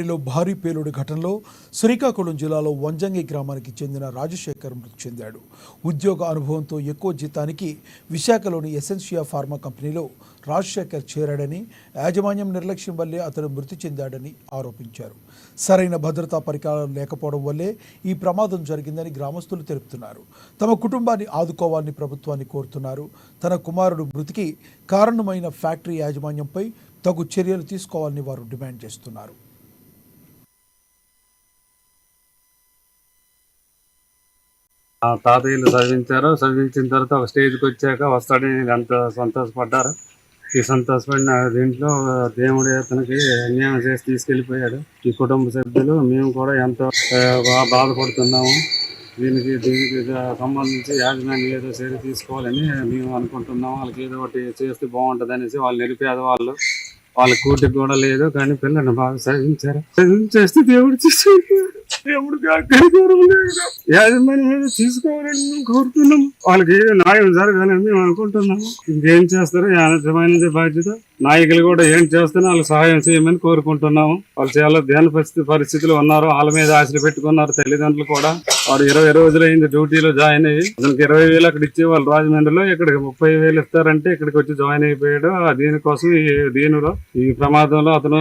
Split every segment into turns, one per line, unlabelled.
లో భారీ పేలుడు ఘటనలో శ్రీకాకుళం జిల్లాలో వంజంగి గ్రామానికి చెందిన రాజశేఖర్ మృతి చెందాడు. ఉద్యోగ అనుభవంతో ఎక్కువ జీతానికి విశాఖలోని ఎసెన్షియా ఫార్మా కంపెనీలో రాజశేఖర్ చేరాడని, యాజమాన్యం నిర్లక్ష్యం వల్లే అతను మృతి చెందాడని ఆరోపించారు. సరైన భద్రతా పరికరాలు లేకపోవడం వల్లే ఈ ప్రమాదం జరిగిందని గ్రామస్తులు తెలుపుతున్నారు. తమ కుటుంబాన్ని ఆదుకోవాలని ప్రభుత్వాన్ని కోరుతున్నారు. తన కుమారుడు మృతికి కారణమైన ఫ్యాక్టరీ యాజమాన్యంపై తగు చర్యలు తీసుకోవాలని వారు డిమాండ్ చేస్తున్నారు.
తాతయ్యలు చదివించిన తర్వాత ఒక స్టేజ్కి వచ్చాక వస్తాడని ఎంత సంతోషపడ్డారు. ఈ సంతోషపడిన దీంట్లో దేవుడు అతనికి అన్యాయం చేసి తీసుకెళ్ళిపోయాడు. ఈ కుటుంబ సభ్యులు మేము కూడా ఎంతో బాధపడుతున్నాము. దీనికి సంబంధించి యాజమాన్యం ఏదో చర్య తీసుకోవాలని మేము అనుకుంటున్నాము. వాళ్ళకి ఏదో ఒకటి చేస్తే బాగుంటుంది అనేసి వాళ్ళు నిరుపేద వాళ్ళ కూటికి కూడా లేదు, కానీ పిల్లల్ని బాగా చదివించేస్తే దేవుడు యాజమాన్యం మీద తీసుకోవాలని మేము కోరుతున్నాము. వాళ్ళకి న్యాయం జరగాలని మేము అనుకుంటున్నాము. ఇంకేం చేస్తారో యాజమాన్య బాధ్యత. నాయకులు కూడా ఏం చేస్తున్నా వాళ్ళకి సహాయం చేయమని కోరుకుంటున్నాము. వాళ్ళు చాలా ధ్యాన పరిస్థితులు ఉన్నారు. వాళ్ళ మీద ఆశలు పెట్టుకున్నారు. తల్లిదండ్రులు కూడా వాడు 20 రోజులు అయింది డ్యూటీలో జాయిన్ అయ్యి. అతనికి 20,000 అక్కడ ఇచ్చేవాళ్ళు రాజమండ్రిలో, ఇక్కడికి 30,000 ఇస్తారంటే ఇక్కడికి వచ్చి జాయిన్ అయిపోయాడు. దీనికోసం ఈ ప్రమాదంలో అతను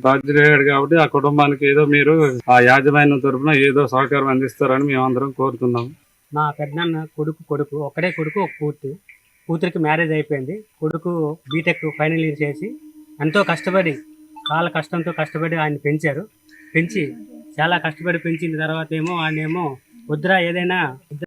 బాధ్యుడయ్యాడు. కాబట్టి ఆ కుటుంబానికి ఏదో మీరు ఆ యాజమాన్యం తరఫున ఏదో సహకారం అందిస్తారని మేము అందరం కోరుతున్నాము.
మా పెద్దనాన్న కొడుకు ఒక్కడే కొడుకు, ఒక కూతురికి మ్యారేజ్ అయిపోయింది. కొడుకు బీటెక్ ఫైనల్ ఇయర్ చేసి ఎంతో కష్టపడి చాలా కష్టంతో కష్టపడి ఆయన పెంచి చాలా కష్టపడి పెంచిన తర్వాత ఏమో ఆయన వద్దురా ఏదైనా